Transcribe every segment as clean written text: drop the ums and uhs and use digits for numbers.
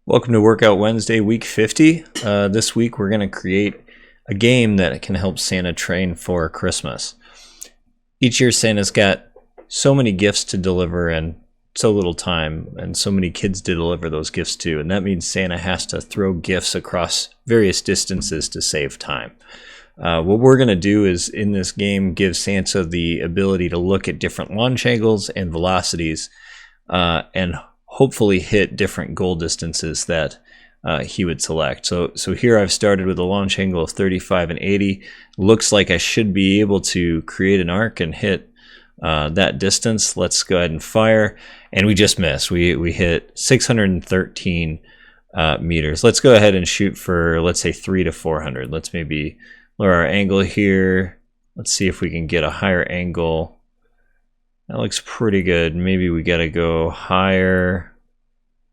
Welcome to Workout Wednesday, week 50. This week we're going to create a game that can help Santa train for Christmas. Each year Santa's got so many gifts to deliver and so little time, and so many kids to deliver those gifts to, and that means Santa has to throw gifts across various distances to save time. What we're going to do is, in this game, give Santa the ability to look at different launch angles and velocities and hopefully hit different goal distances that he would select. So here I've started with a launch angle of 35 and 80. Looks like I should be able to create an arc and hit that distance. Let's go ahead and fire. And we just missed. We hit 613 meters. Let's go ahead and shoot for, let's say, 300 to 400. Let's maybe lower our angle here. Let's see if we can get a higher angle. That looks pretty good. Maybe we got to go higher.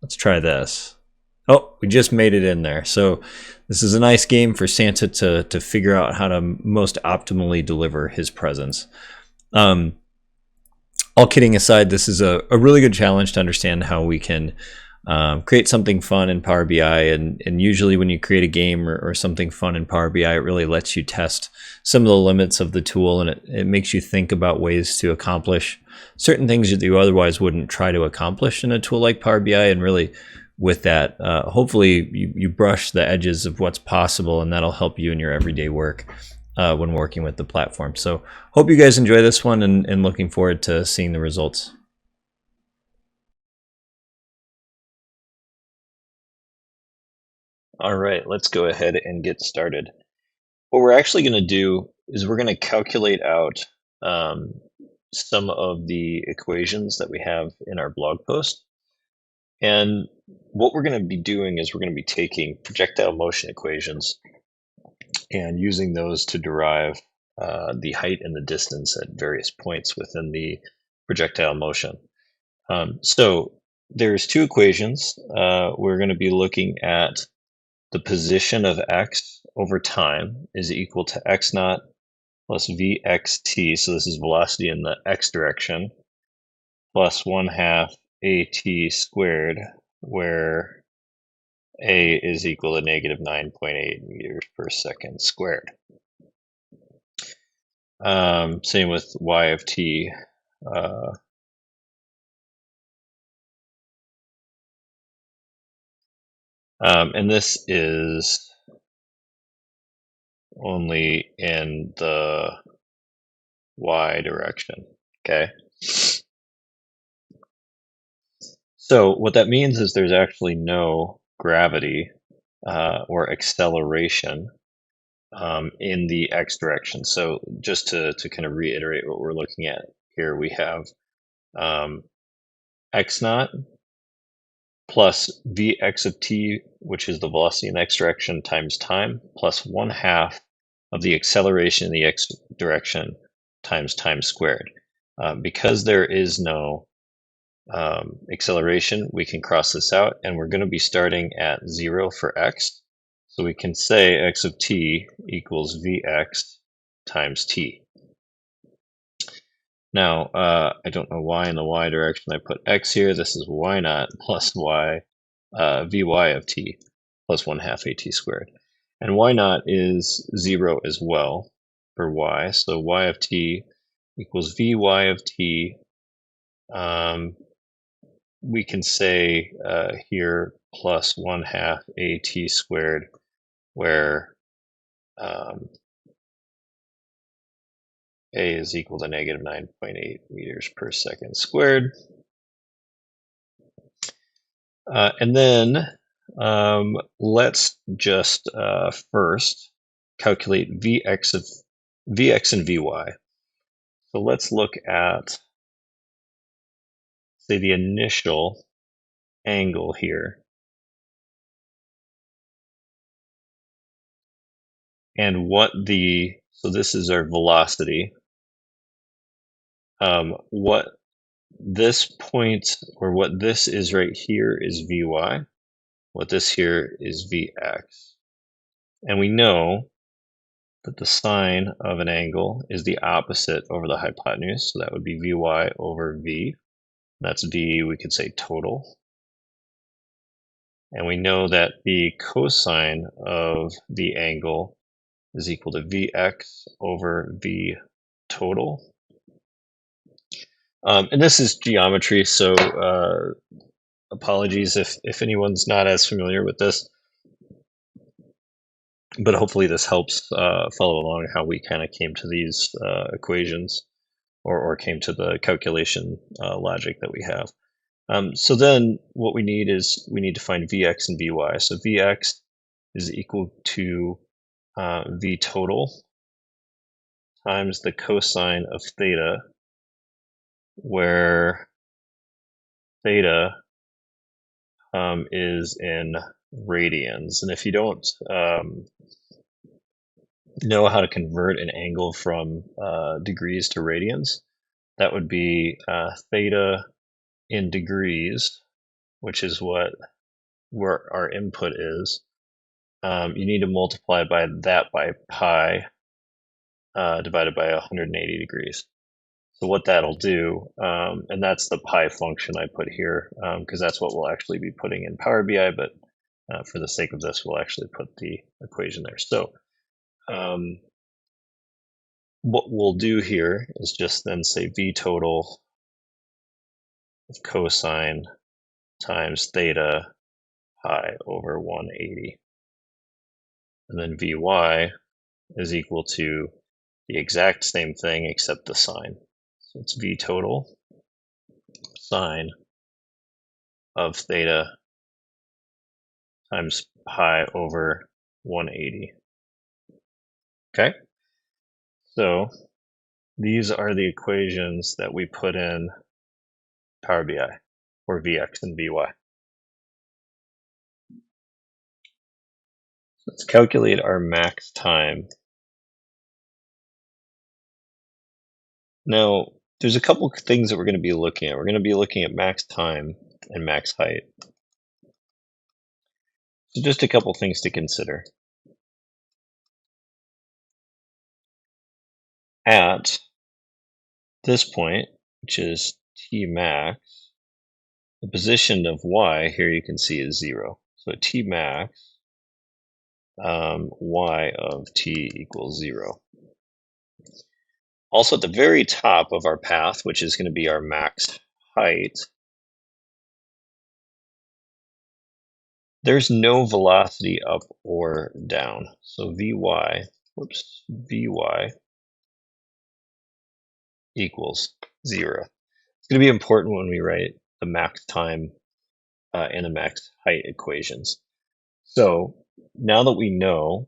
Let's try this. Oh, we just made it in there. So this is a nice game for Santa to figure out how to most optimally deliver his presents. All kidding aside, this is a really good challenge to understand how we can create something fun in Power BI. And usually when you create a game or something fun in Power BI, it really lets you test some of the limits of the tool, and it makes you think about ways to accomplish certain things that you otherwise wouldn't try to accomplish in a tool like Power BI. And really, with that, hopefully you brush the edges of what's possible, and that'll help you in your everyday work when working with the platform. So hope you guys enjoy this one, and looking forward to seeing the results. All right, let's go ahead and get started. What we're actually going to do is we're going to calculate out some of the equations that we have in our blog post. And what we're going to be doing is we're going to be taking projectile motion equations and using those to derive the height and the distance at various points within the projectile motion. So there's two equations. We're going to be looking at the position of x over time is equal to x naught plus vxt. So this is velocity in the x direction, plus 1/2 at squared, where a is equal to negative 9.8 meters per second squared. Same with y of t. And this is only in the y direction, okay? So what that means is there's actually no gravity or acceleration in the x direction. So just to kind of reiterate what we're looking at here, we have x naught plus vx of t, which is the velocity in the x direction, times time, plus 1/2 of the acceleration in the x direction times time squared. Because there is no acceleration, we can cross this out, and we're going to be starting at 0 for x. So we can say x of t equals vx times t. Now, I don't know why in the y direction I put x here. This is y naught plus y, vy of t plus 1/2 at squared. And y naught is 0 as well for y. So y of t equals vy of t. We can say here plus 1/2 at squared, where a is equal to negative 9.8 meters per second squared. And then let's just first calculate vx and vy. So let's look at, say, the initial angle here. And so this is our velocity. What this point, or what this is right here, is vy. What this here is vx. And we know that the sine of an angle is the opposite over the hypotenuse. So that would be vy over v. That's v, we could say total. And we know that the cosine of the angle is equal to Vx over V total. And this is geometry, so apologies if anyone's not as familiar with this, but hopefully this helps follow along how we kind of came to these equations or came to the calculation logic that we have. So then what we need is we need to find Vx and Vy. So Vx is equal to V total times the cosine of theta, where theta is in radians. And if you don't know how to convert an angle from degrees to radians, that would be theta in degrees, which is where our input is. You need to multiply by that by pi divided by 180 degrees. So what that'll do, and that's the pi function I put here, because that's what we'll actually be putting in Power BI, but for the sake of this, we'll actually put the equation there. So what we'll do here is just then say V total of cosine times theta pi over 180. And then Vy is equal to the exact same thing except the sign. So it's V total sine of theta times pi over 180. Okay, so these are the equations that we put in Power BI for Vx and Vy. Let's calculate our max time. Now, there's a couple things that we're going to be looking at. We're going to be looking at max time and max height. So just a couple things to consider. At this point, which is T max, the position of Y here you can see is 0. So at T max, Y of T equals 0. Also at the very top of our path, which is going to be our max height, there's no velocity up or down. So Vy equals 0. It's going to be important when we write the max time and the max height equations. So now that we know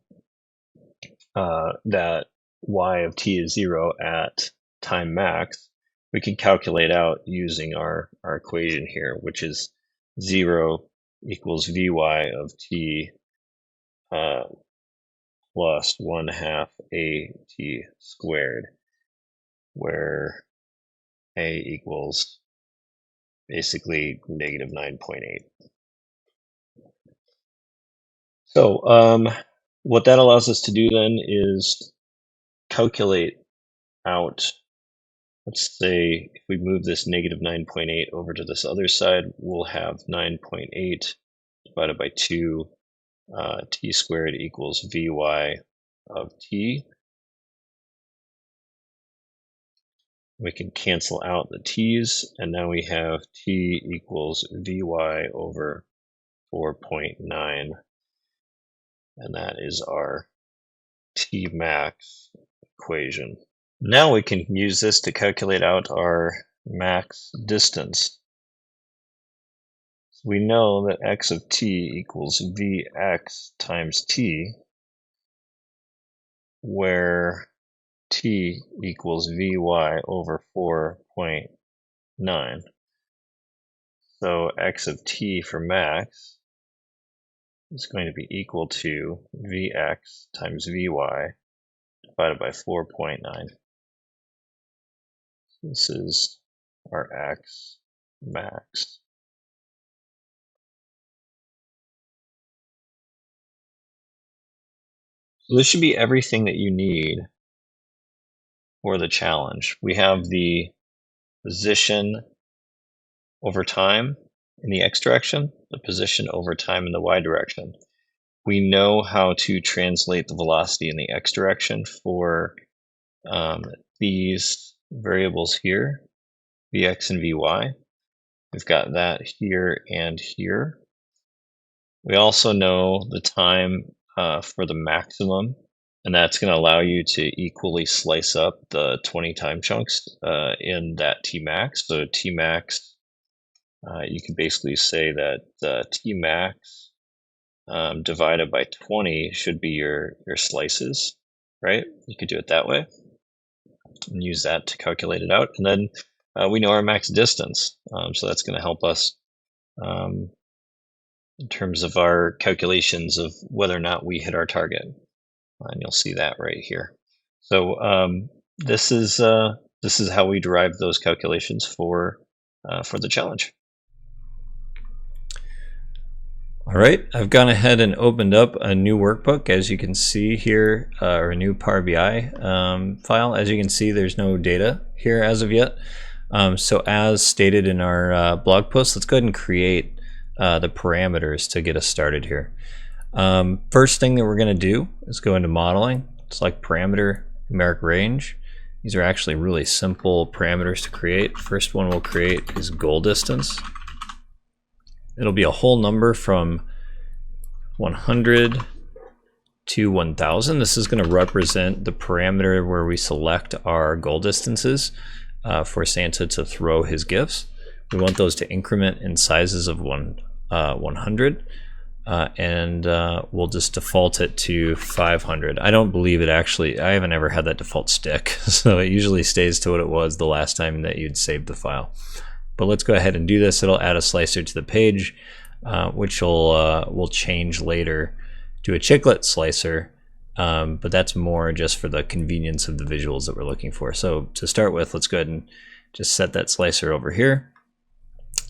that Y of T is 0 at time max, we can calculate out using our equation here, which is 0 equals Vy of T plus 1/2 AT squared, where A equals basically negative 9.8. So what that allows us to do then is calculate out, let's say if we move this negative 9.8 over to this other side, we'll have 9.8 divided by 2, T squared equals Vy of T. We can cancel out the T's, and now we have T equals Vy over 4.9, and that is our T max equation. Now we can use this to calculate out our max distance. We know that x of t equals Vx times t, where t equals Vy over 4.9. So x of t for max is going to be equal to Vx times Vy divided by 4.9. This is our x max. So this should be everything that you need for the challenge. We have the position over time in the x direction, the position over time in the y direction. We know how to translate the velocity in the x direction for these variables here, vx and vy. We've got that here and here. We also know the time for the maximum, and that's going to allow you to equally slice up the 20 time chunks in that Tmax. So Tmax, you can basically say that Tmax divided by 20 should be your slices, right? You could do it that way and use that to calculate it out. And then we know our max distance, so that's going to help us in terms of our calculations of whether or not we hit our target. And you'll see that right here. So this is how we derive those calculations for the challenge. All right, I've gone ahead and opened up a new workbook, as you can see here, or a new Power BI file. As you can see, there's no data here as of yet. So as stated in our blog post, let's go ahead and create the parameters to get us started here. First thing that we're going to do is go into modeling, select parameter, numeric range. These are actually really simple parameters to create. First one we'll create is goal distance. It'll be a whole number from 100 to 1000. This is going to represent the parameter where we select our goal distances for Santa to throw his gifts. We want those to increment in sizes of 100, and we'll just default it to 500. I don't believe it actually, I haven't ever had that default stick, so it usually stays to what it was the last time that you'd saved the file. But let's go ahead and do this. It'll add a slicer to the page, which we'll change later to a chiclet slicer, but that's more just for the convenience of the visuals that we're looking for. So to start with, let's go ahead and just set that slicer over here.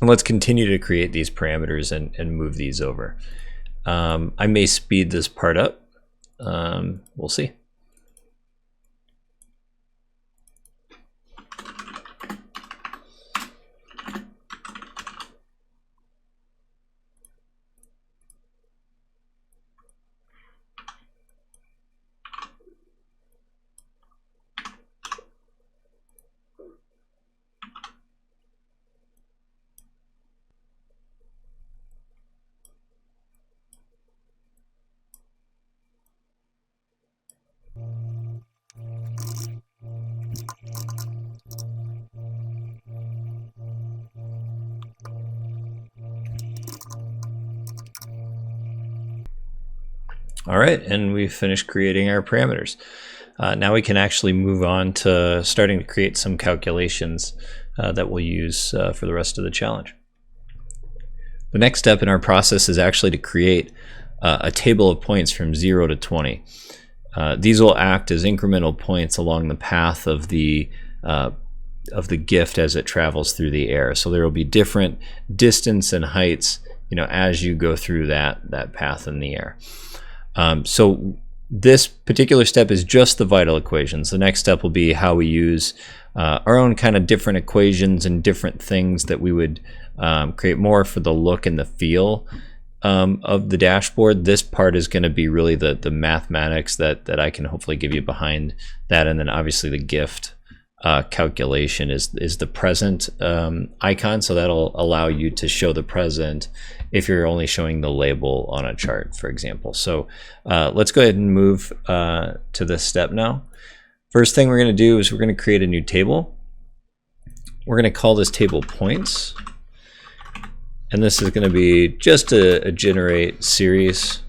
And let's continue to create these parameters and move these over. I may speed this part up. We'll see. All right, and we've finished creating our parameters. Now we can actually move on to starting to create some calculations that we'll use for the rest of the challenge. The next step in our process is actually to create a table of points from 0 to 20. These will act as incremental points along the path of the gift as it travels through the air. So there will be different distance and heights, as you go through that path in the air. So this particular step is just the vital equations. The next step will be how we use our own kind of different equations and different things that we would create more for the look and the feel of the dashboard. This part is going to be really the mathematics that I can hopefully give you behind that, and then obviously the gift calculation is the present icon, so that'll allow you to show the present if you're only showing the label on a chart, for example. So let's go ahead and move to this step now. First thing we're going to do is we're going to create a new table. We're going to call this table points, and this is going to be just a generate series.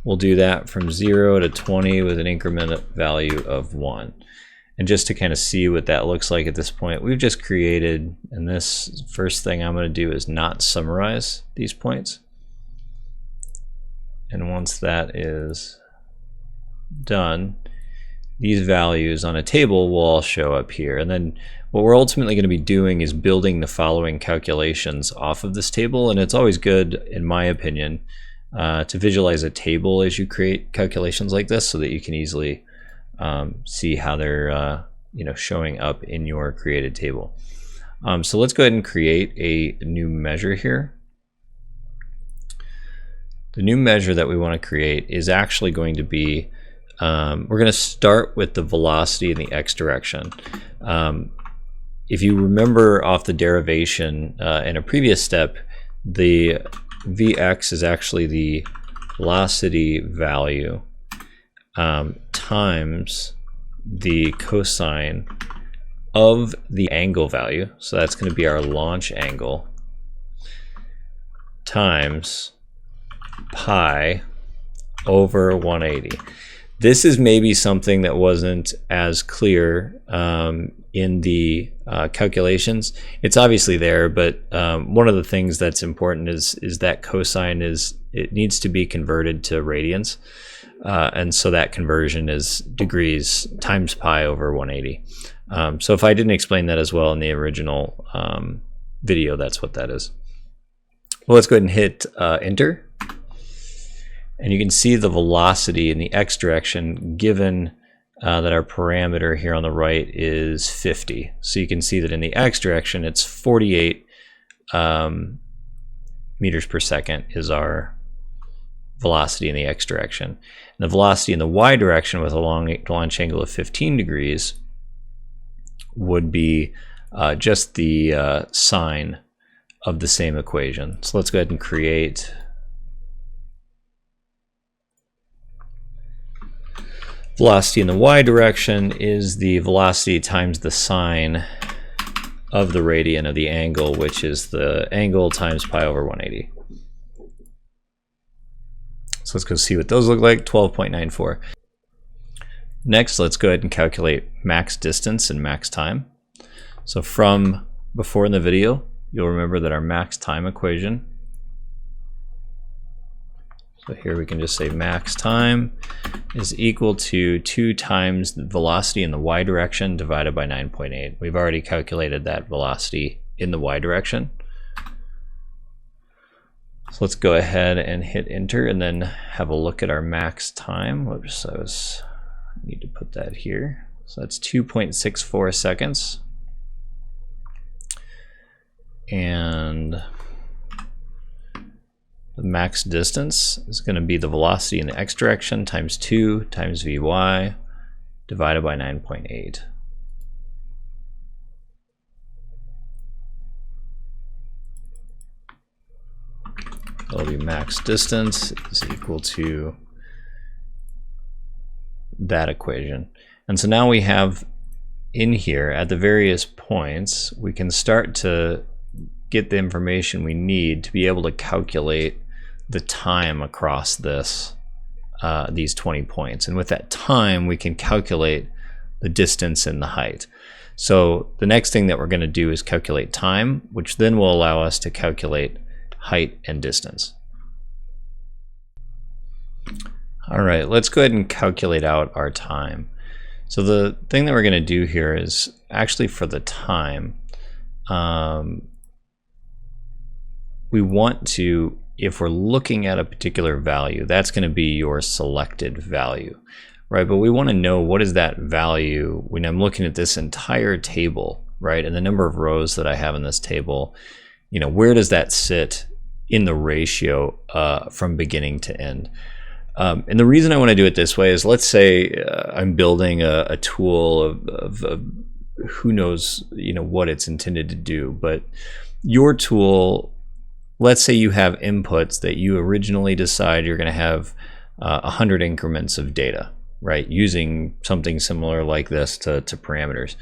We'll do that from 0 to 20 with an increment value of 1. And just to kind of see what that looks like at this point, we've just created, and this first thing I'm going to do is not summarize these points. And once that is done, these values on a table will all show up here. And then what we're ultimately going to be doing is building the following calculations off of this table. And it's always good, in my opinion, to visualize a table as you create calculations like this so that you can easily see how they're showing up in your created table. So let's go ahead and create a new measure here. the new measure that we want to create is actually going to be, we're going to start with the velocity in the x direction. If you remember off the derivation in a previous step, the Vx is actually the velocity value times the cosine of the angle value. So that's going to be our launch angle times pi over 180. This is maybe something that wasn't as clear in the calculations. It's obviously there, but one of the things that's important is that cosine it needs to be converted to radians, and so that conversion is degrees times pi over 180. So if I didn't explain that as well in the original video, that's what that is. Well, let's go ahead and hit enter. And you can see the velocity in the x direction given that our parameter here on the right is 50. So you can see that in the x direction it's 48 meters per second is our velocity in the x direction. And the velocity in the y direction with a launch angle of 15 degrees would be just the sine of the same equation. So let's go ahead and create velocity in the y direction is the velocity times the sine of the radian of the angle, which is the angle times pi over 180. So let's go see what those look like, 12.94. Next, let's go ahead and calculate max distance and max time. So from before in the video, you'll remember that our max time equation, so here we can just say max time is equal to 2 times the velocity in the y direction divided by 9.8. We've already calculated that velocity in the y direction. So let's go ahead and hit enter and then have a look at our max time. Whoops, I need to put that here. So that's 2.64 seconds. And the max distance is going to be the velocity in the x direction times 2 times Vy divided by 9.8. That'll be max distance is equal to that equation. And so now we have in here at the various points, we can start to get the information we need to be able to calculate the time across this these 20 points. And with that time, we can calculate the distance and the height. So the next thing that we're going to do is calculate time, which then will allow us to calculate height and distance. All right, let's go ahead and calculate out our time. So the thing that we're going to do here is actually for the time, we want to, if we're looking at a particular value, that's going to be your selected value, right? But we want to know what is that value when I'm looking at this entire table, right? And the number of rows that I have in this table, you know, where does that sit in the ratio from beginning to end? And the reason I want to do it this way is, let's say I'm building a tool of who knows, you know, what it's intended to do, but your tool, let's say you have inputs that you originally decide you're going to have 100 increments of data, right? Using something similar like this to parameters.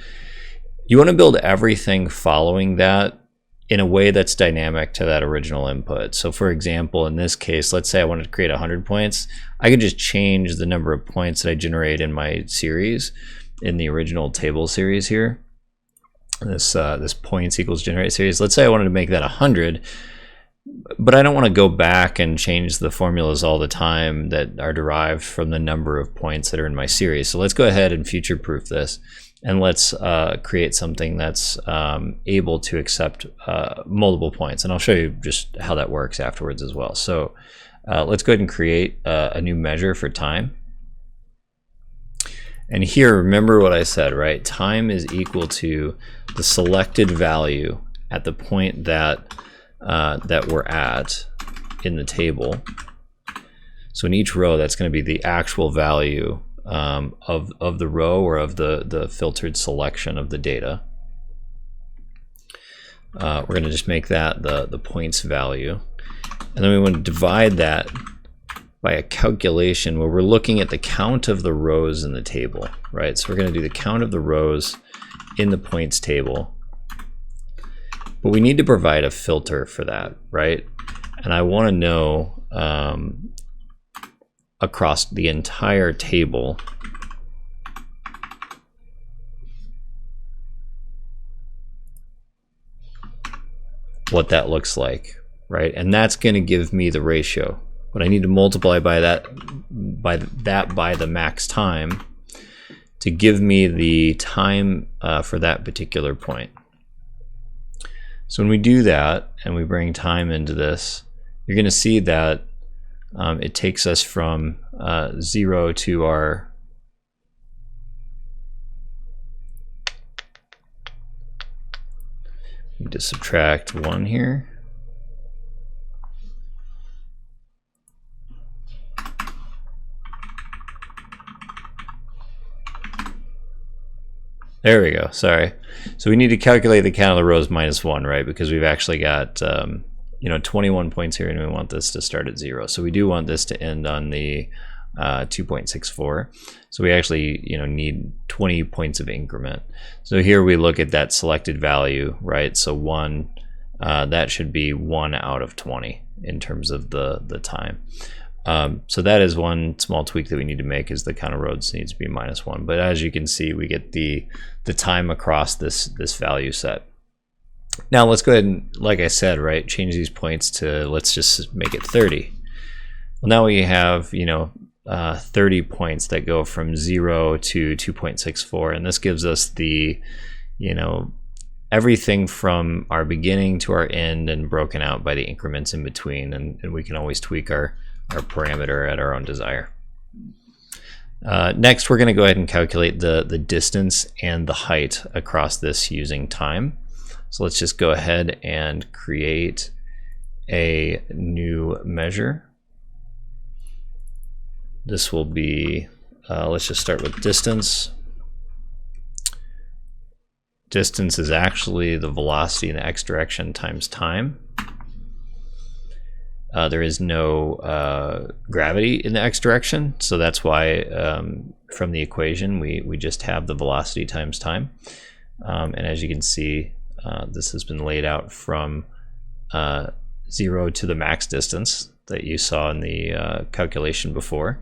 You want to build everything following that in a way that's dynamic to that original input. So for example, in this case, let's say I wanted to create 100 points. I can just change the number of points that I generate in my series, in the original table series here. This points equals generate series. Let's say I wanted to make that 100, but I don't want to go back and change the formulas all the time that are derived from the number of points that are in my series. So let's go ahead and future-proof this, and let's create something that's able to accept multiple points. And I'll show you just how that works afterwards as well. So let's go ahead and create a new measure for time. And here, remember what I said, right? Time is equal to the selected value at the point that that we're at in the table So in each row, that's going to be the actual value of the row or of the filtered selection of the data. We're going to just make that the points value. And then we want to divide that by a calculation where we're looking at the count of the rows in the table, right? So we're going to do the count of the rows in the points table. But we need to provide a filter for that, right? And I want to know across the entire table what that looks like, right? And that's going to give me the ratio. But I need to multiply by the max time to give me the time for that particular point. So when we do that and we bring time into this, you're going to see that it takes us from 0 to our need to subtract 1 here. There we go, sorry. So we need to calculate the count of the rows minus 1, right? Because we've actually got 21 points here and we want this to start at 0. So we do want this to end on the 2.64. So we actually need 20 points of increment. So here we look at that selected value, right? So 1, that should be 1 out of 20 in terms of the time. So that is one small tweak that we need to make, is the count of rows needs to be minus 1. But as you can see, we get the time across this value set. Now let's go ahead and, like I said, right, change these points to, let's just make it 30. Well, now we have 30 points that go from 0 to 2.64, and this gives us the everything from our beginning to our end and broken out by the increments in between, and we can always tweak our parameter at our own desire. Next, we're going to go ahead and calculate the distance and the height across this using time. So let's just go ahead and create a new measure. This will be, let's just start with distance. Distance is actually the velocity in the x direction times time. There is no gravity in the x direction, so that's why from the equation we just have the velocity times time. And as you can see, this has been laid out from 0 to the max distance that you saw in the calculation before.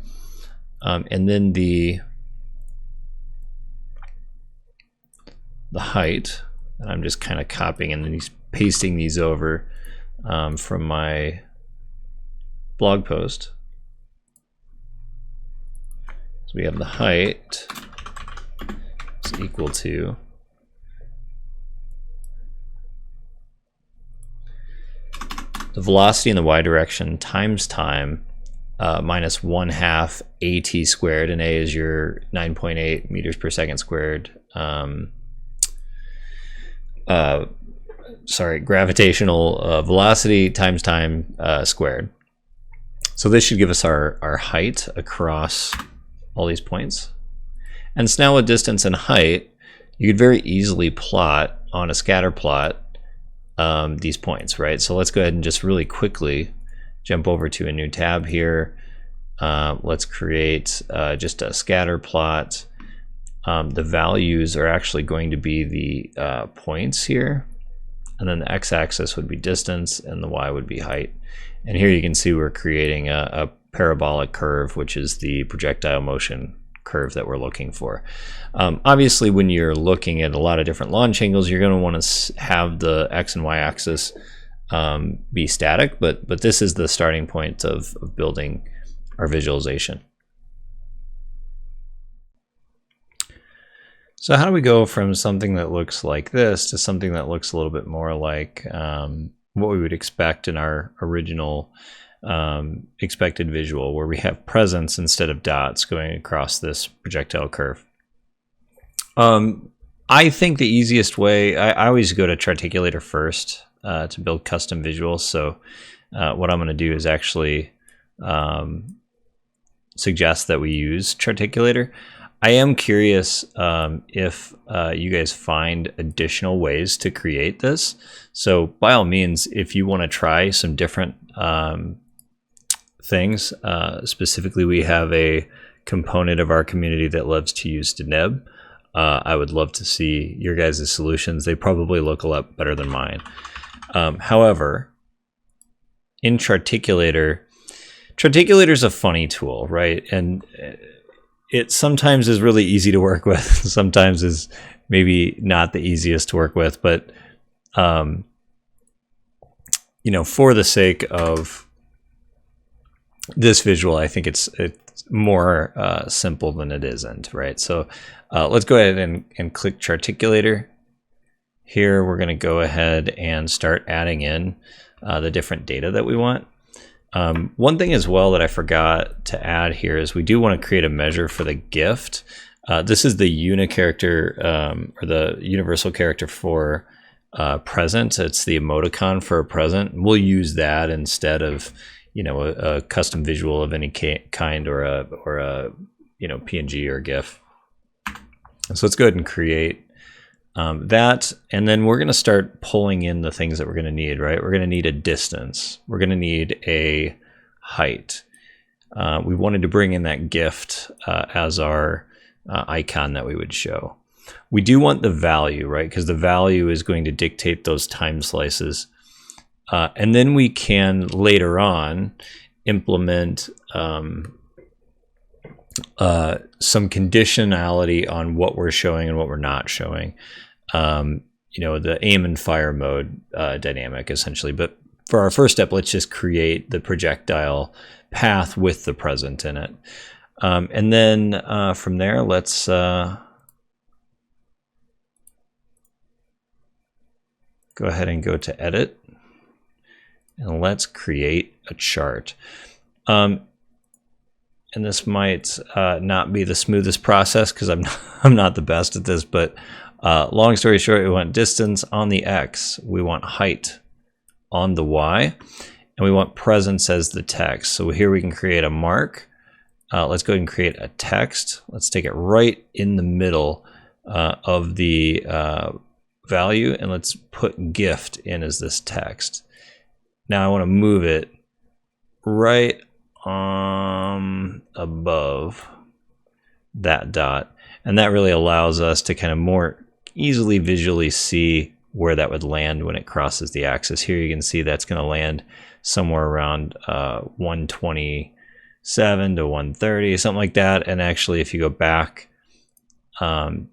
And then the height, and I'm just kind of copying and then pasting these over from my blog post. So we have the height is equal to the velocity in the y direction times time minus 1/2 at squared, and a is your 9.8 meters per second squared. Sorry, gravitational velocity times time squared. So this should give us our height across all these points. And so now with distance and height, you could very easily plot on a scatter plot these points, right? So let's go ahead and just really quickly jump over to a new tab here. Let's create just a scatter plot. The values are actually going to be the points here, and then the x-axis would be distance and the y would be height. And here you can see we're creating a parabolic curve, which is the projectile motion curve that we're looking for. Obviously, when you're looking at a lot of different launch angles, you're going to want to have the x and y axis be static, but this is the starting point of building our visualization. So how do we go from something that looks like this to something that looks a little bit more like what we would expect in our original expected visual, where we have presence instead of dots going across this projectile curve? I think the easiest way, I always go to Charticulator first to build custom visuals. So what I'm going to do is actually suggest that we use Charticulator. I am curious if you guys find additional ways to create this. So by all means, if you want to try some different things, specifically we have a component of our community that loves to use Deneb. I would love to see your guys' solutions. They probably look a lot better than mine. However, in Charticulator is a funny tool, right? And it sometimes is really easy to work with. Sometimes is maybe not the easiest to work with, but you know, for the sake of this visual, I think it's more simple than it isn't, right? So let's go ahead and click Charticulator. Here we're going to go ahead and start adding in the different data that we want. One thing as well that I forgot to add here is we do want to create a measure for the gift. This is the unicharacter or the universal character for present. It's the emoticon for a present. We'll use that instead of, you know, a custom visual of any kind or a you know, PNG or GIF. So let's go ahead and create that, and then we're going to start pulling in the things that we're going to need, right? We're going to need a distance. We're going to need a height. We wanted to bring in that gift as our icon that we would show. We do want the value, right? Because the value is going to dictate those time slices. And then we can later on implement some conditionality on what we're showing and what we're not showing. You know, the aim and fire mode dynamic essentially. But for our first step, let's just create the projectile path with the present in it. And then from there, let's go ahead and go to edit. And let's create a chart. And this might not be the smoothest process because I'm not the best at this, but long story short, we want distance on the X, we want height on the Y, and we want presence as the text. So here we can create a mark. Let's go ahead and create a text. Let's take it right in the middle of the value, and let's put gift in as this text. Now I want to move it right above that dot, and that really allows us to kind of more easily visually see where that would land when it crosses the axis. Here you can see that's going to land somewhere around 127 to 130, something like that. And actually, if you go back, once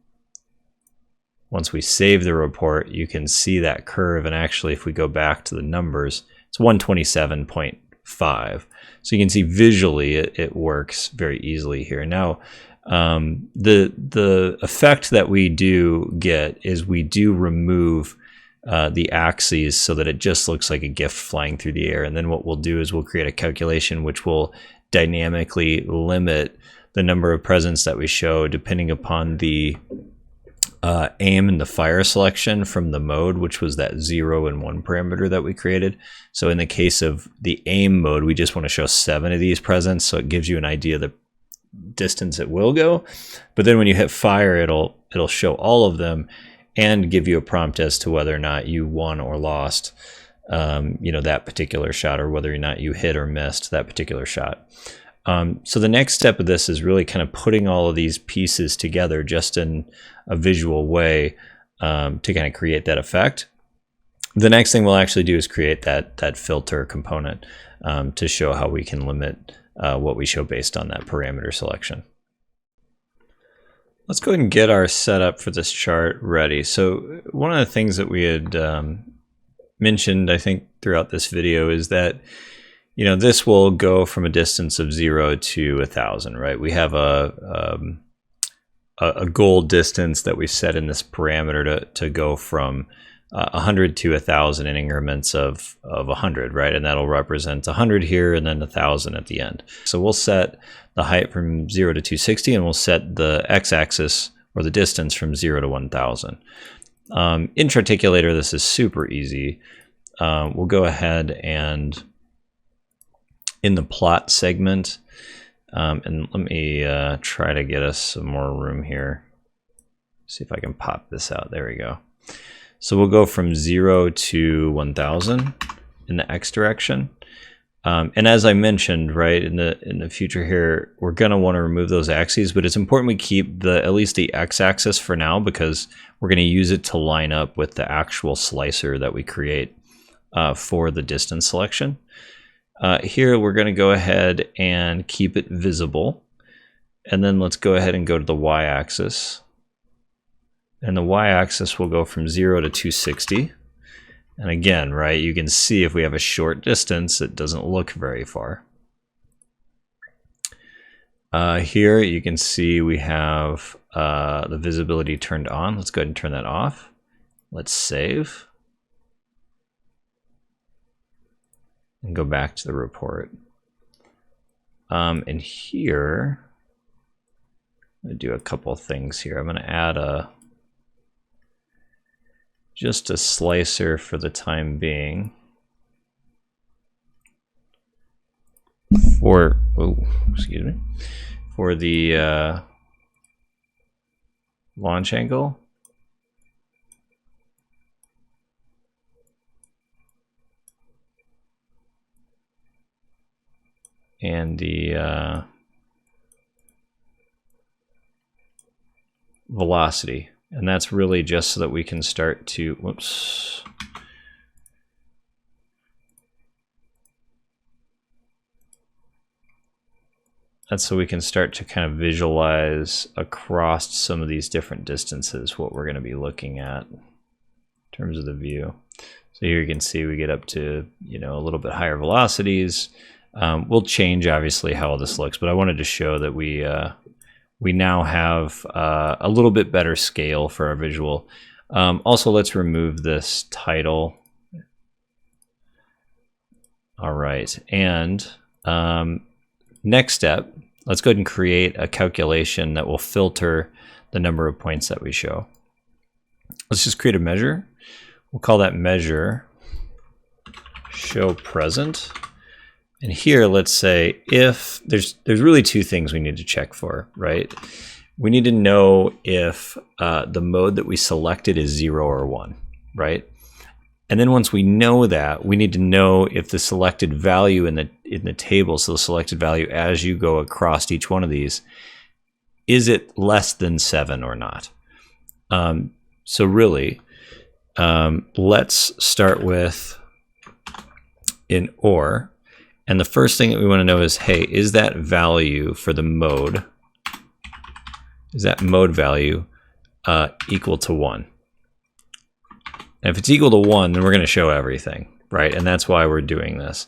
we save the report, you can see that curve. And actually, if we go back to the numbers, it's 127.5. So you can see visually it works very easily here. Now, the effect that we do get is we do remove the axes so that it just looks like a gift flying through the air. And then what we'll do is we'll create a calculation which will dynamically limit the number of presents that we show depending upon the aim and the fire selection from the mode, which was that 0 and 1 parameter that we created. So in the case of the aim mode, we just want to show 7 of these presents, so it gives you an idea of the distance it will go. But then when you hit fire, it'll show all of them and give you a prompt as to whether or not you won or lost you know, that particular shot, or whether or not you hit or missed that particular shot. So the next step of this is really kind of putting all of these pieces together just in a visual way to kind of create that effect. The next thing we'll actually do is create that filter component to show how we can limit what we show based on that parameter selection. Let's go ahead and get our setup for this chart ready. So one of the things that we had mentioned, I think, throughout this video is that, you know, this will go from a distance of 0 to 1,000, right? We have a goal distance that we set in this parameter to go from 100 to 1,000 in increments of 100, right? And that'll represent 100 here and then 1,000 at the end. So we'll set the height from 0 to 260, and we'll set the x-axis or the distance from 0 to 1,000. In Charticulator, this is super easy. We'll go ahead and in the plot segment, And let me try to get us some more room here. See if I can pop this out. There we go. So we'll go from 0 to 1000 in the X direction. And as I mentioned, right, in the future here, we're gonna want to remove those axes, but it's important we keep at least the X-axis for now, because we're gonna use it to line up with the actual slicer that we create for the distance selection. Here we're gonna go ahead and keep it visible, and then let's go ahead and go to the Y-axis. And the Y-axis will go from 0 to 260. And again, right, you can see if we have a short distance, it doesn't look very far. Here you can see we have the visibility turned on. Let's go ahead and turn that off. Let's save. And go back to the report. And here, I'm going to do a couple things here. I'm going to add just a slicer for the time being for the launch angle. And the velocity. And that's really just so that we can start to, whoops. That's so we can start to kind of visualize across some of these different distances what we're going to be looking at in terms of the view. So here you can see we get up to, you know, a little bit higher velocities. We'll change obviously how this looks, but I wanted to show that we now have a little bit better scale for our visual. Also, let's remove this title. All right, and next step, let's go ahead and create a calculation that will filter the number of points that we show. Let's just create a measure. We'll call that measure show present. And here, let's say if there's really two things we need to check for, right? We need to know if the mode that we selected is 0 or 1, right? And then once we know that, we need to know if the selected value in the table, so the selected value as you go across each one of these, is it less than 7 or not? So really, let's start with in OR. And the first thing that we want to know is, hey, is that value for the mode, is that mode value equal to 1? And if it's equal to 1, then we're going to show everything, right? And that's why we're doing this.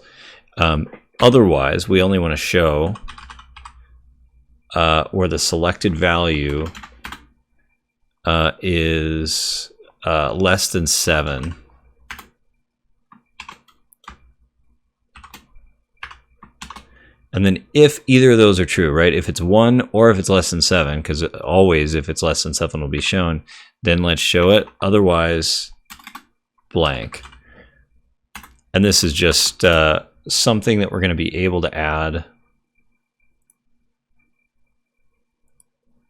Otherwise, we only want to show where the selected value is less than 7. And then if either of those are true, right? If it's 1 or if it's less than 7, because always if it's less than 7 will be shown, then let's show it. Otherwise, blank. And this is just something that we're going to be able to add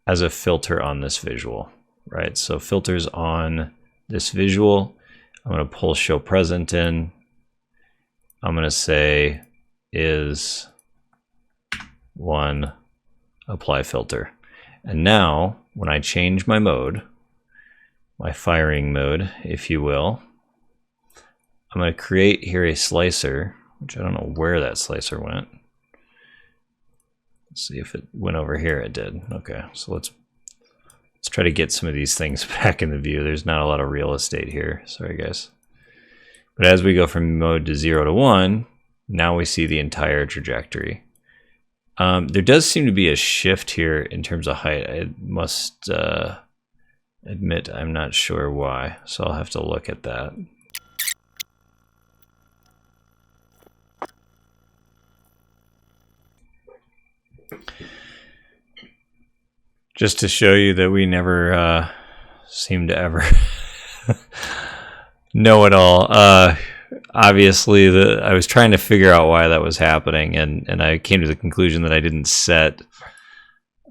as a filter on this visual, right? So filters on this visual. I'm going to pull show present in. I'm going to say is 1 apply filter. And now when I change my mode, my firing mode, if you will, I'm going to create here a slicer, which I don't know where that slicer went. Let's see if it went over here. It did. Okay, so let's try to get some of these things back in the view. There's not a lot of real estate here. Sorry, guys. But as we go from mode to 0 to 1, now we see the entire trajectory. There does seem to be a shift here in terms of height. I must admit I'm not sure why, so I'll have to look at that. Just to show you that we never seem to ever know it all. obviously I was trying to figure out why that was happening, and I came to the conclusion that I didn't set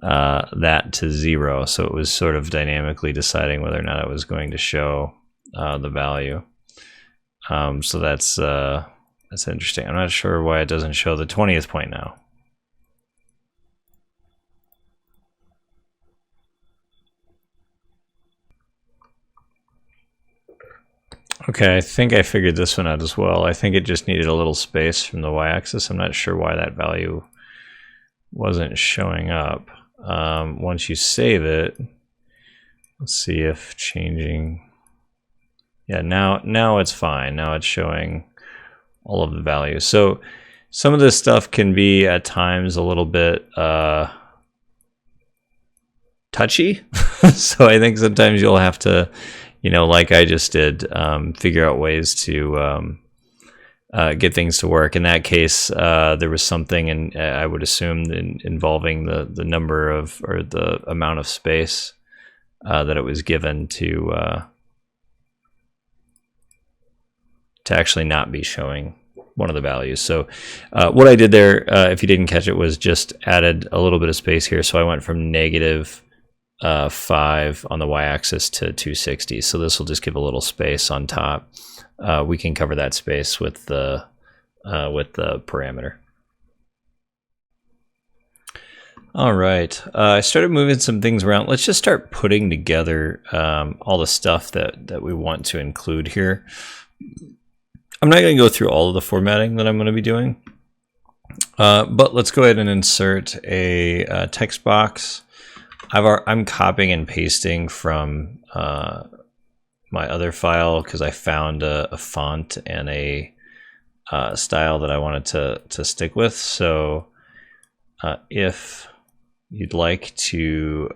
that to 0, so it was sort of dynamically deciding whether or not it was going to show the value. So that's interesting. I'm not sure why it doesn't show the 20th point now. Okay, I think I figured this one out as well. I think it just needed a little space from the y-axis. I'm not sure why that value wasn't showing up. Once you save it, let's see if changing. Yeah, now it's fine. Now it's showing all of the values. So some of this stuff can be at times a little bit touchy. So I think sometimes you'll have to, like I just did, figure out ways to get things to work. In that case, there was something, and I would assume involving the number of, or the amount of space that it was given to actually not be showing one of the values. So what I did there, if you didn't catch it, was just added a little bit of space here. So I went from negative 5 on the y-axis to 260. So this will just give a little space on top. We can cover that space with the parameter. All right, I started moving some things around. Let's just start putting together all the stuff that we want to include here. I'm not going to go through all of the formatting that I'm going to be doing, but let's go ahead and insert a text box. I'm copying and pasting from my other file because I found a font and a style that I wanted to stick with. So if you'd like to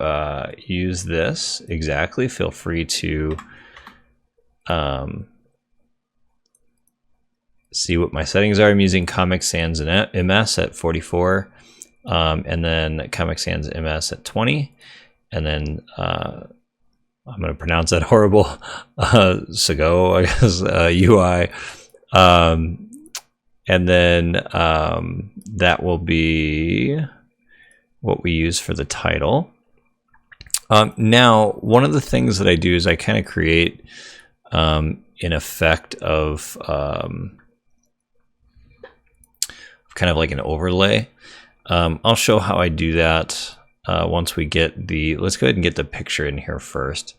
use this exactly, feel free to see what my settings are. I'm using Comic Sans and MS at 44, and then Comic Sans MS at 20, and then I'm going to pronounce that horrible, Sago, I guess, UI, and then that will be what we use for the title. Now, one of the things that I do is I kind of create an effect of kind of like an overlay. I'll show how I do that once we get let's go ahead and get the picture in here first.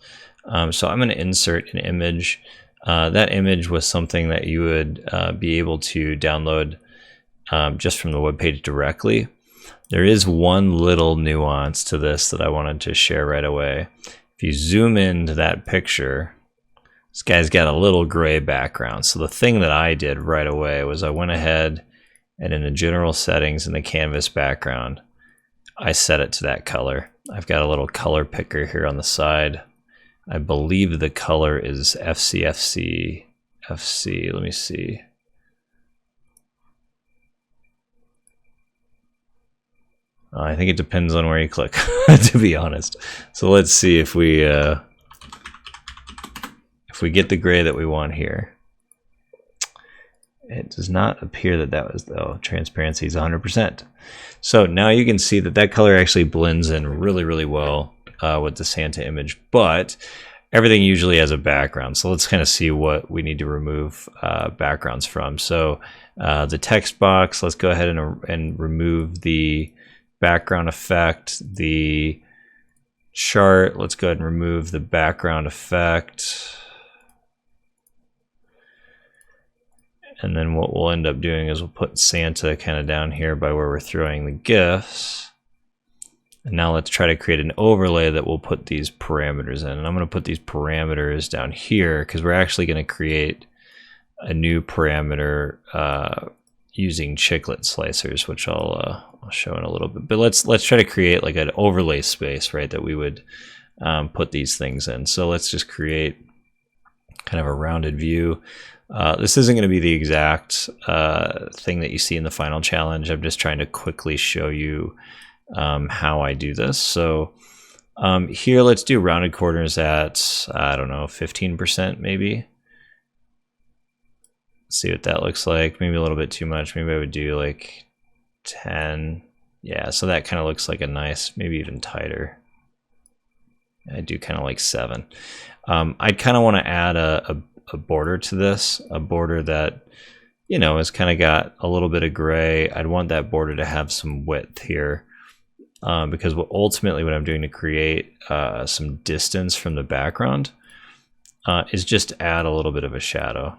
So I'm going to insert an image. That image was something that you would be able to download just from the webpage directly. There is one little nuance to this that I wanted to share right away. If you zoom into that picture, this guy's got a little gray background. So the thing that I did right away was I went ahead and in the general settings in the canvas background, I set it to that color. I've got a little color picker here on the side. I believe the color is FC. Let me see. I think it depends on where you click, to be honest. So let's see if we get the gray that we want here. It does not appear that was, though. Transparency is 100%. So now you can see that color actually blends in really, really well with the Santa image, but everything usually has a background. So let's kind of see what we need to remove backgrounds from. So the text box, let's go ahead and remove the background effect. The chart, let's go ahead and remove the background effect. And then what we'll end up doing is we'll put Santa kind of down here by where we're throwing the gifts. And now let's try to create an overlay that will put these parameters in. And I'm going to put these parameters down here because we're actually going to create a new parameter using chiclet slicers, which I'll show in a little bit. But let's try to create like an overlay space, right, that we would put these things in. So let's just create kind of a rounded view. This isn't going to be the exact thing that you see in the final challenge. I'm just trying to quickly show you how I do this. So here, let's do rounded corners at, I don't know, 15% maybe. see what that looks like. Maybe a little bit too much. Maybe I would do like 10. Yeah, so that kind of looks like a nice, maybe even tighter. I do kind of like 7. I'd kind of want to add a border to this, a border that, you know, has kind of got a little bit of gray. I'd want that border to have some width here, because ultimately what I'm doing to create some distance from the background is just add a little bit of a shadow.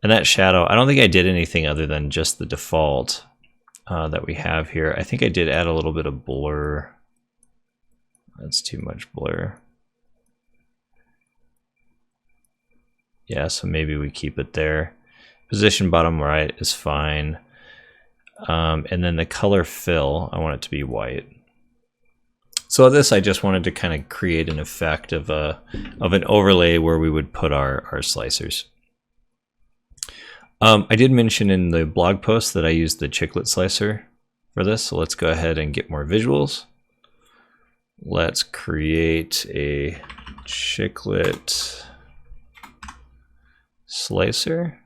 And that shadow, I don't think I did anything other than just the default that we have here. I think I did add a little bit of blur. That's too much blur. Yeah, so maybe we keep it there. Position bottom right is fine. And then the color fill, I want it to be white. So this, I just wanted to kind of create an effect of an overlay where we would put our slicers. I did mention in the blog post that I used the chiclet slicer for this, so let's go ahead and get more visuals. Let's create a chiclet slicer.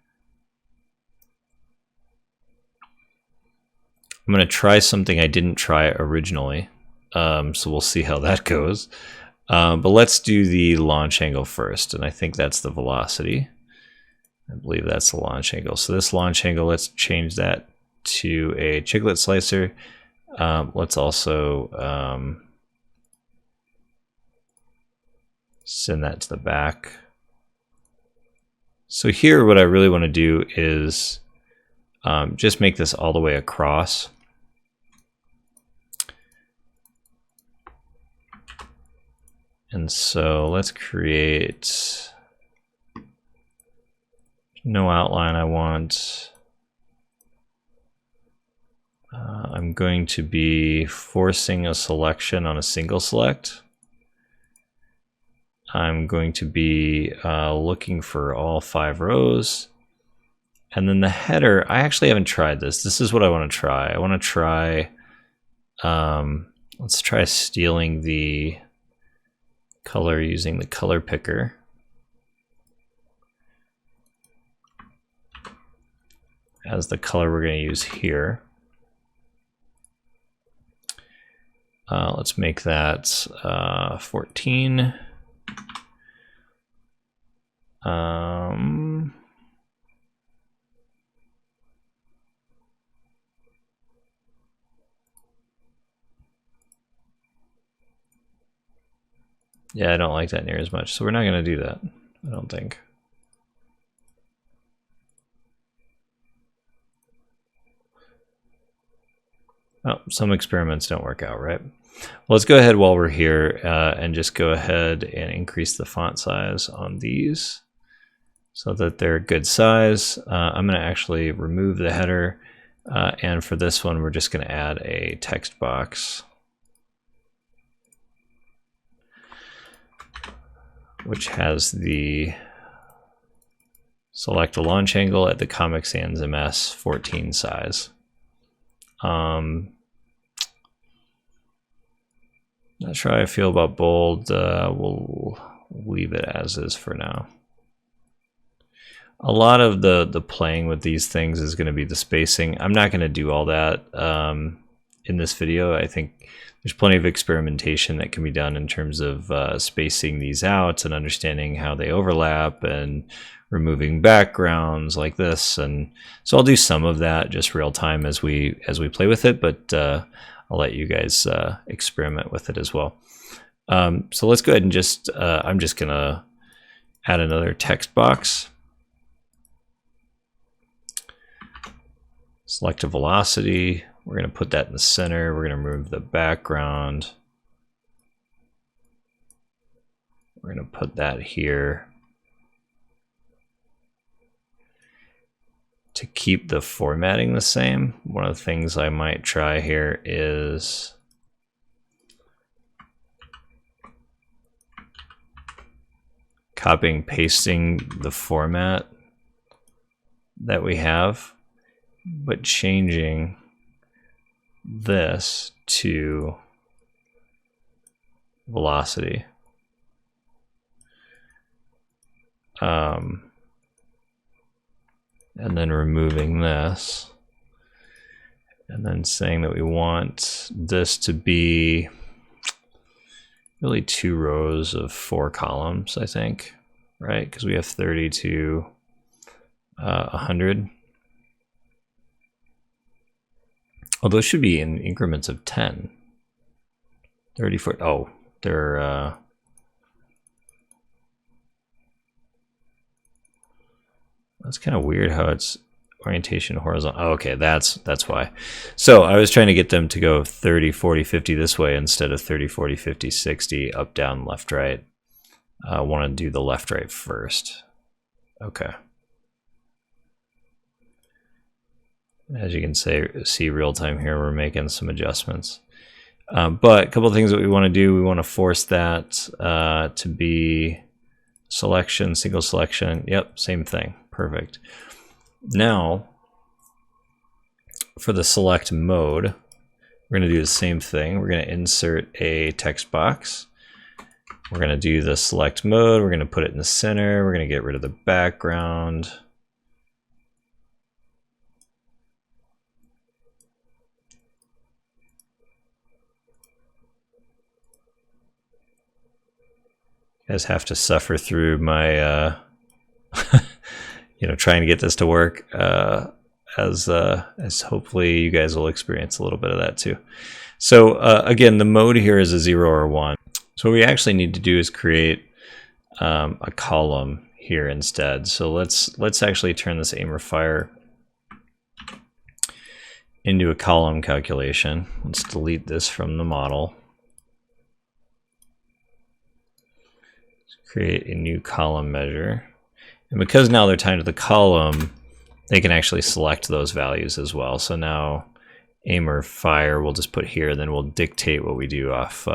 I'm going to try something I didn't try originally, so we'll see how that goes. But let's do the launch angle first, and I think that's the velocity. I believe that's the launch angle. So this launch angle, let's change that to a chiclet slicer. Let's also send that to the back. So here what I really want to do is just make this all the way across. And so let's create no outline. I want, I'm going to be forcing a selection on a single select. I'm going to be looking for all 5 rows. And then the header, I actually haven't tried this. This is what I want to try. I want to try, let's try stealing the color using the color picker. As the color we're going to use here. Let's make that 14. Yeah, I don't like that near as much, so we're not going to do that, I don't think. Oh, some experiments don't work out, right? Well, let's go ahead while we're here and just go ahead and increase the font size on these so that they're good size. I'm going to actually remove the header, and for this one, we're just going to add a text box, which has the select a launch angle at the Comic Sans MS 14 size. Not sure how I feel about bold. We'll leave it as is for now. A lot of the playing with these things is going to be the spacing. I'm not going to do all that in this video. I think there's plenty of experimentation that can be done in terms of spacing these out and understanding how they overlap and removing backgrounds like this. And so I'll do some of that just real time as we play with it, but I'll let you guys experiment with it as well. So let's go ahead and just, I'm just gonna add another text box. Select a velocity. We're gonna put that in the center. We're gonna remove the background. We're gonna put that here. To keep the formatting the same, one of the things I might try here is copying, pasting the format that we have, but changing this to velocity. and then removing this, and then saying that we want this to be really 2 rows of 4 columns, I think, right? Because we have 30 to 100. Oh, those should be in increments of 10. 30 foot. Oh, they're that's kind of weird how it's orientation horizontal. Oh, okay, that's why. So I was trying to get them to go 30, 40, 50 this way instead of 30, 40, 50, 60, up, down, left, right. I want to do the left, right first. Okay. As you can see real time here, we're making some adjustments. But a couple of things that we want to do, we want to force that to be selection, single selection. Yep, same thing. Perfect. Now, for the select mode, we're going to do the same thing. We're going to insert a text box. We're going to do the select mode. We're going to put it in the center. We're going to get rid of the background. You guys have to suffer through my, trying to get this to work. As hopefully you guys will experience a little bit of that too. So again, the mode here is a 0 or 1. So what we actually need to do is create a column here instead. So let's actually turn this aimer fire into a column calculation. Let's delete this from the model. Let's create a new column measure. And because now they're tied to the column, they can actually select those values as well. So now aimer fire we'll just put here, then we'll dictate what we do off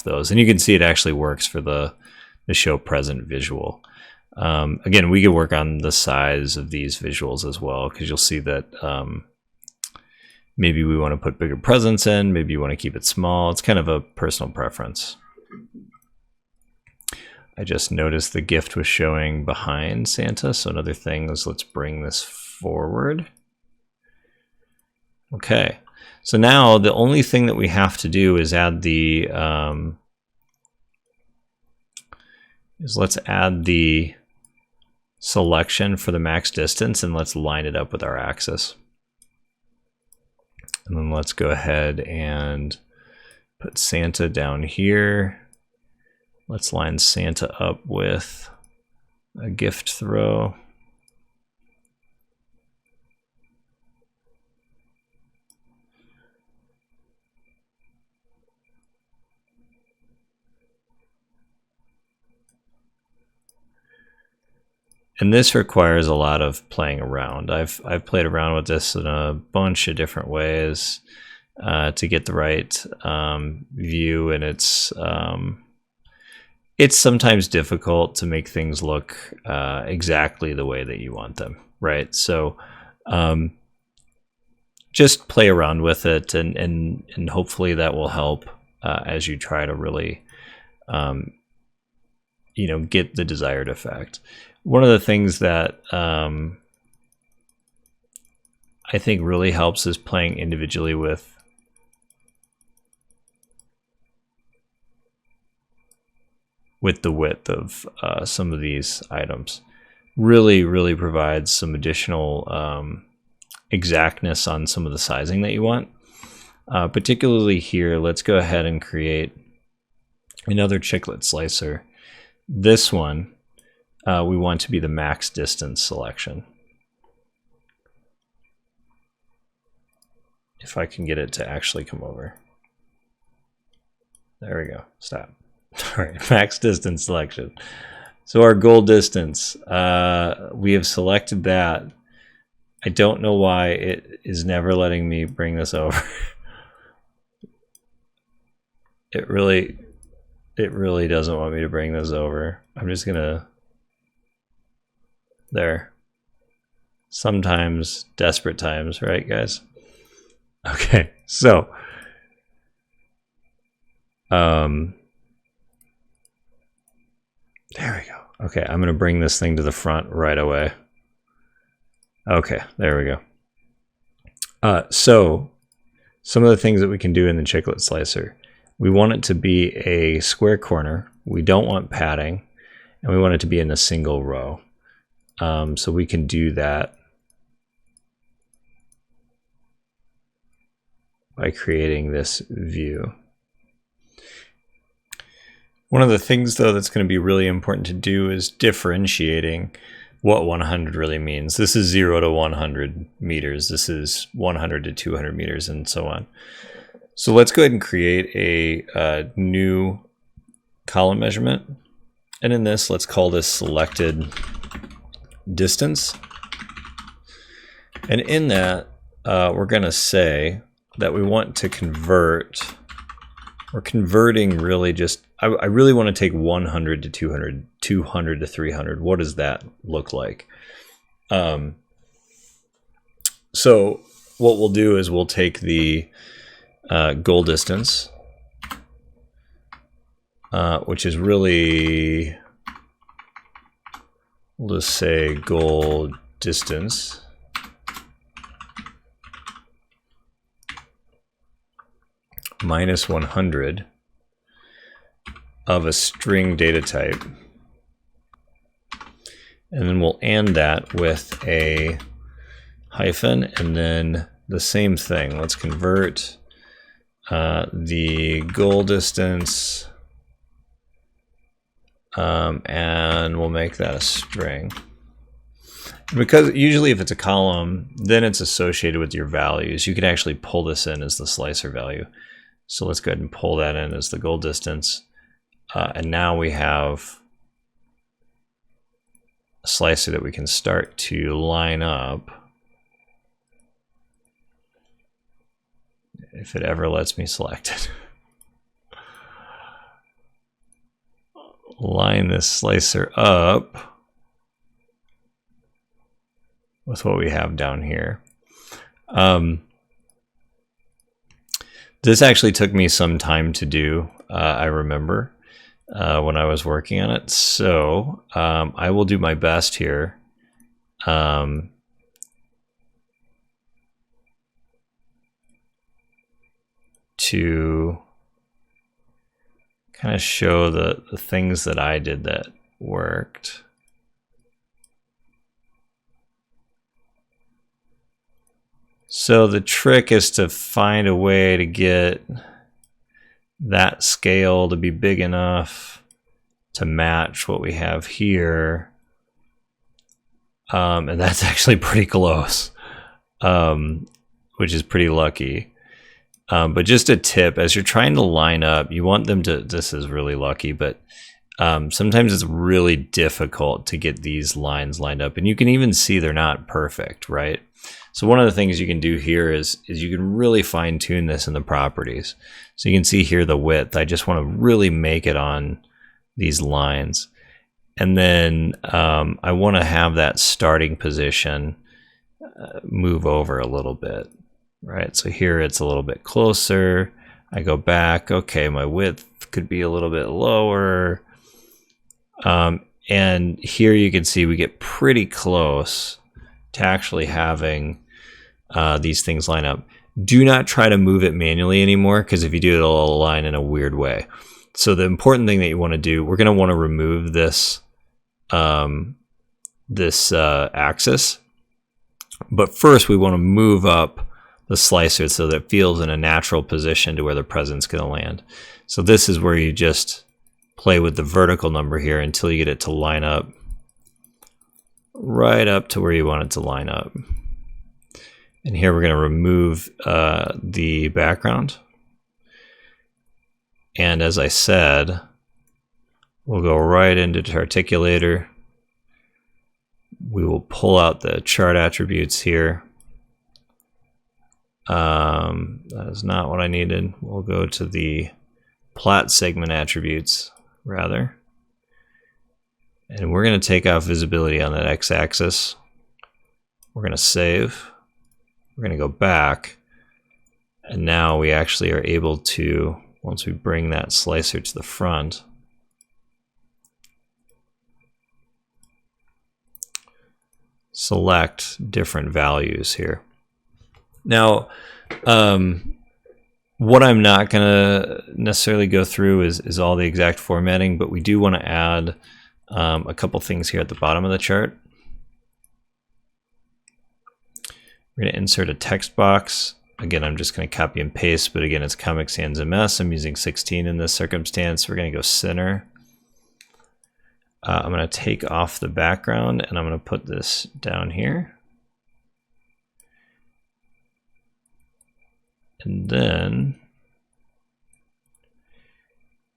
those. And you can see it actually works for the show present visual. Again, we could work on the size of these visuals as well, because you'll see that maybe we want to put bigger presents in, maybe you want to keep it small. It's kind of a personal preference. I just noticed the gift was showing behind Santa. So another thing is, let's bring this forward. Okay, so now the only thing that we have to do is add the let's add the selection for the max distance, and let's line it up with our axis. And then let's go ahead and put Santa down here. Let's line Santa up with a gift throw. And this requires a lot of playing around. I've played around with this in a bunch of different ways to get the right view, and it's sometimes difficult to make things look exactly the way that you want them, right? So just play around with it, and hopefully that will help as you try to really get the desired effect. One of the things that I think really helps is playing individually with the width of some of these items. Really provides some additional exactness on some of the sizing that you want. Particularly here, let's go ahead and create another chiclet slicer. This one we want to be the max distance selection. If I can get it to actually come over. There we go. Stop. All right, max distance selection. So our goal distance, we have selected that. I don't know why it is never letting me bring this over. It really doesn't want me to bring this over. I'm just gonna, there. Sometimes desperate times, right, guys? Okay, so there we go. Okay, I'm gonna bring this thing to the front right away. Okay, there we go. So some of the things that we can do in the chiclet slicer, we want it to be a square corner. We don't want padding, and we want it to be in a single row. So we can do that by creating this view. One of the things, though, that's going to be really important to do is differentiating what 100 really means. This is 0 to 100 meters. This is 100 to 200 meters, and so on. So let's go ahead and create a new column measurement. And in this, let's call this selected distance. And in that, we're going to say that we want to convert. We're converting really just, I really want to take 100 to 200, 200 to 300. What does that look like? So what we'll do is we'll take the goal distance, which is really, we'll just say goal distance. Minus 100 of a string data type. And then we'll end that with a hyphen, and then the same thing. Let's convert the goal distance, and we'll make that a string. Because usually if it's a column, then it's associated with your values. You can actually pull this in as the slicer value. So let's go ahead and pull that in as the goal distance. And now we have a slicer that we can start to line up. If it ever lets me select it. Line this slicer up with what we have down here. This actually took me some time to do, I remember, when I was working on it. So I will do my best here. To kind of show the things that I did that worked. So the trick is to find a way to get that scale to be big enough to match what we have here. And that's actually pretty close, which is pretty lucky. But just a tip, as you're trying to line up, you want them to, this is really lucky, but sometimes it's really difficult to get these lines lined up. And you can even see they're not perfect, right? So one of the things you can do here is you can really fine tune this in the properties. So you can see here the width. I just want to really make it on these lines. And then I want to have that starting position move over a little bit, right? So here it's a little bit closer. I go back. Okay, my width could be a little bit lower. And here you can see we get pretty close to actually having these things line up. Do not try to move it manually anymore, because if you do, it'll align in a weird way. So the important thing that you want to do, we're going to want to remove this axis. But first we want to move up the slicer so that it feels in a natural position to where the present's going to land. So this is where you just play with the vertical number here until you get it to line up right up to where you want it to line up. And here we're going to remove the background. And as I said, we'll go right into Articulator. We will pull out the chart attributes here. That is not what I needed. We'll go to the plot segment attributes, rather. And we're going to take off visibility on that x-axis. We're going to save. We're going to go back. And now we actually are able to, once we bring that slicer to the front, select different values here. Now, what I'm not going to necessarily go through is all the exact formatting, but we do want to add a couple things here at the bottom of the chart. We're going to insert a text box. Again, I'm just going to copy and paste, but again, it's Comic Sans MS. I'm using 16 in this circumstance. We're going to go center. I'm going to take off the background and I'm going to put this down here. And then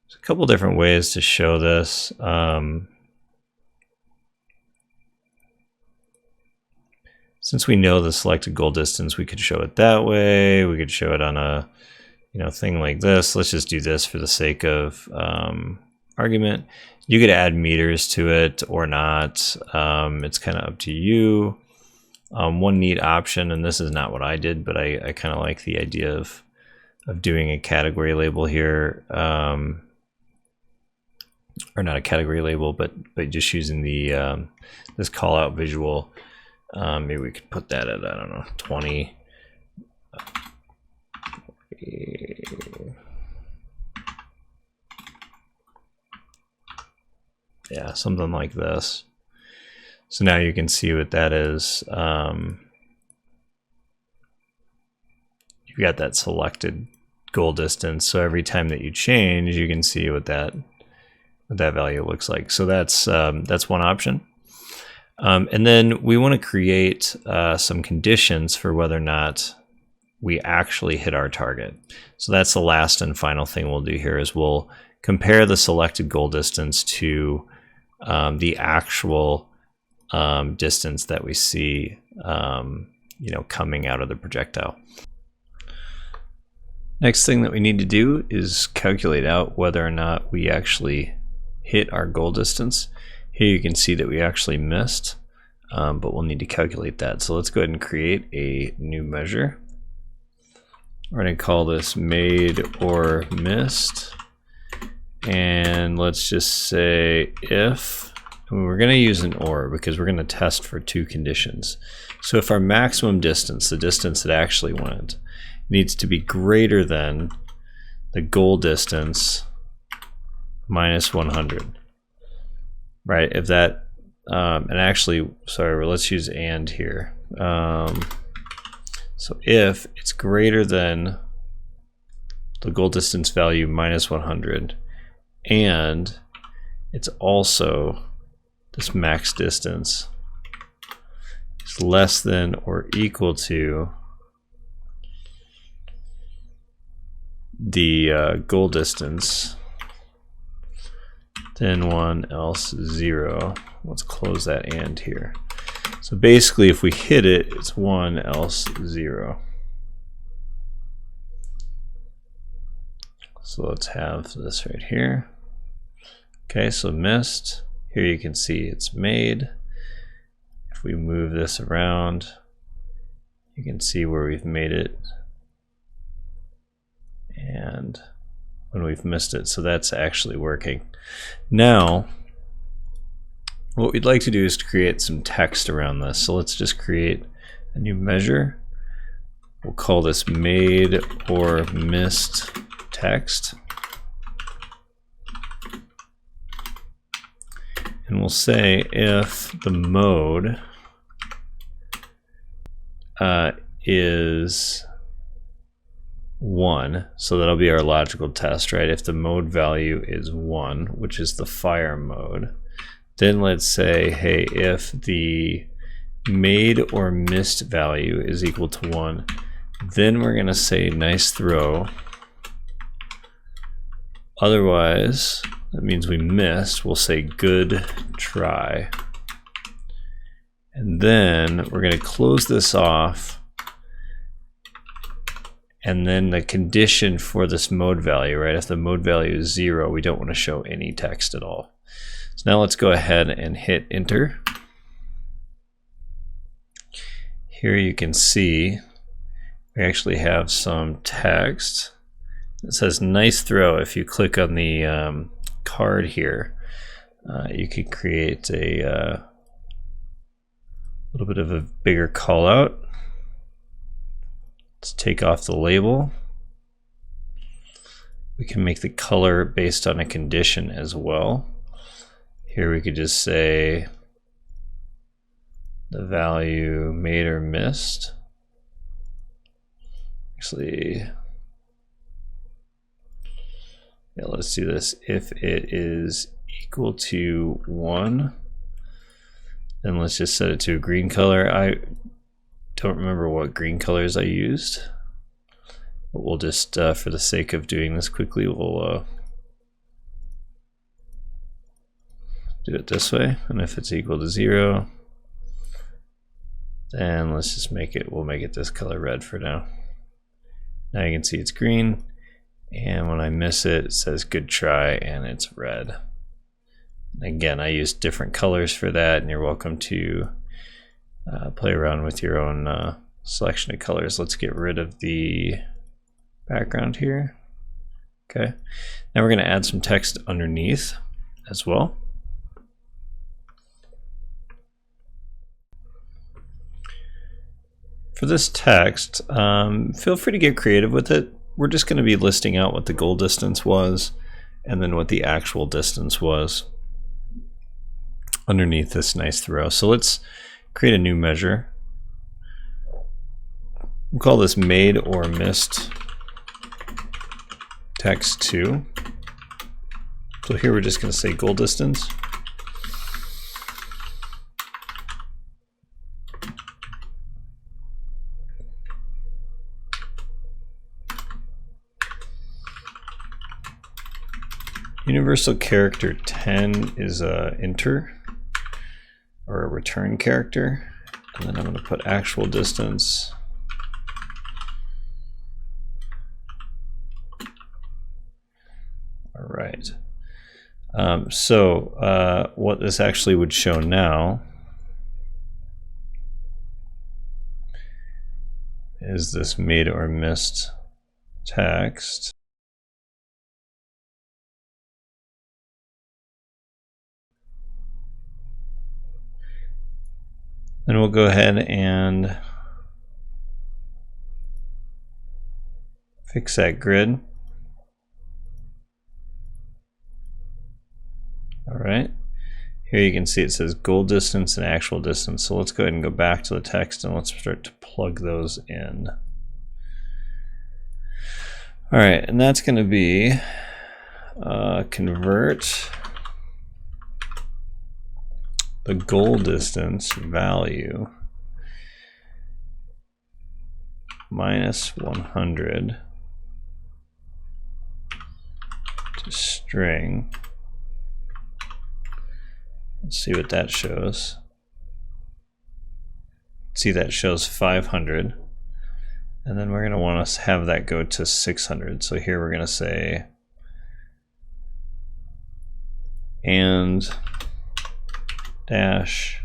there's a couple different ways to show this. Since we know the selected goal distance, we could show it that way. We could show it on a thing like this. Let's just do this for the sake of argument. You could add meters to it or not. It's kind of up to you. One neat option, and this is not what I did, but I kind of like the idea of doing a category label here, or not a category label, but just using the this call out visual. Maybe we could put that at, I don't know, 20. Yeah, something like this. So now you can see what that is. You've got that selected goal distance. So every time that you change, you can see what that value looks like. So that's one option. And then we want to create some conditions for whether or not we actually hit our target. So that's the last and final thing we'll do here is we'll compare the selected goal distance to the actual distance that we see coming out of the projectile. Next thing that we need to do is calculate out whether or not we actually hit our goal distance. Here you can see that we actually missed, but we'll need to calculate that. So let's go ahead and create a new measure. We're going to call this made or missed. And let's just say if, and we're going to use an or because we're going to test for two conditions. So if our maximum distance, the distance that actually went, needs to be greater than the goal distance minus 100. Right, if that, and actually, sorry, let's use and here. So if it's greater than the goal distance value minus 100, and it's also this max distance is less than or equal to the goal distance, then 1 else 0. Let's close that and here. So basically if we hit it, it's 1 else 0. So let's have this right here. Okay, so missed. Here you can see it's made. If we move this around, you can see where we've made it and when we've missed it. So that's actually working. Now, what we'd like to do is to create some text around this. So let's just create a new measure. We'll call this made or missed text. And we'll say if the mode is 1, so that'll be our logical test, right? If the mode value is 1, which is the fire mode, then let's say, hey, if the made or missed value is equal to 1, then we're gonna say nice throw. Otherwise, that means we missed. We'll say good try. And then we're gonna close this off. And then the condition for this mode value, right? If the mode value is 0, we don't want to show any text at all. So now let's go ahead and hit enter. Here you can see we actually have some text. It says nice throw. If you click on the card here, you could create a little bit of a bigger call out. Let's take off the label. We can make the color based on a condition as well. Here we could just say the value made or missed. Actually, yeah, let's do this. If it is equal to 1, then let's just set it to a green color. I don't remember what green colors I used, but we'll just, for the sake of doing this quickly, we'll do it this way. And if it's equal to 0, then let's just make it, we'll make it this color red for now. Now you can see it's green, and when I miss it, it says good try, and it's red. Again, I use different colors for that, and you're welcome to play around with your own selection of colors. Let's get rid of the background here. Okay, now we're going to add some text underneath as well. For this text, feel free to get creative with it. We're just going to be listing out what the goal distance was and then what the actual distance was underneath this nice throw. So let's create a new measure. We'll call this made or missed text 2. So here we're just going to say goal distance. Universal character 10 is a enter or a return character, and then I'm going to put actual distance. All right. So what this actually would show now is this made or missed text. Then we'll go ahead and fix that grid. All right, here you can see it says goal distance and actual distance. So let's go ahead and go back to the text and let's start to plug those in. All right, and that's going to be convert the goal distance value minus 100 to string. Let's see what that shows. See, that shows 500, and then we're going to want to have that go to 600. So here we're going to say and dash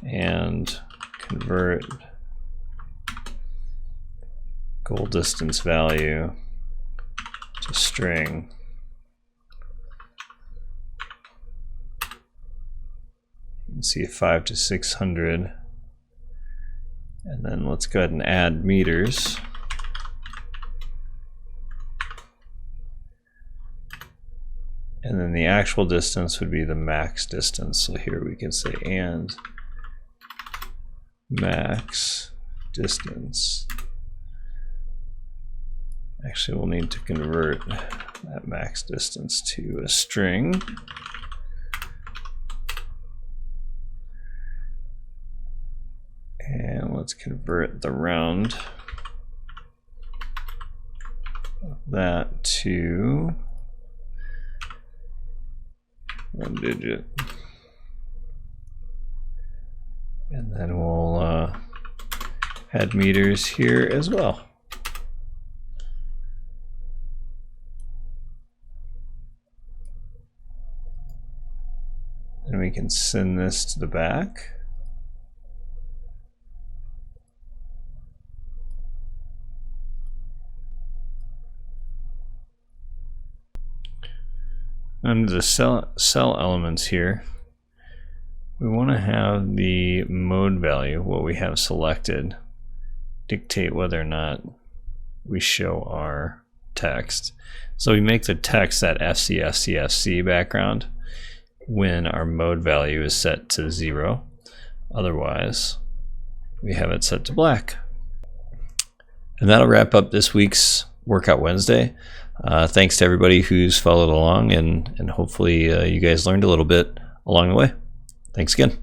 and convert goal distance value to string. You can see 5 to 600, and then let's go ahead and add meters. And then the actual distance would be the max distance. So here we can say and max distance. Actually, we'll need to convert that max distance to a string. And let's convert the round of that to 1 digit. And then we'll add meters here as well. And we can send this to the back. Under the cell elements here, we want to have the mode value, what we have selected, dictate whether or not we show our text. So we make the text that FC background when our mode value is set to 0. Otherwise, we have it set to black. And that'll wrap up this week's Workout Wednesday. Thanks to everybody who's followed along, and hopefully you guys learned a little bit along the way. Thanks again.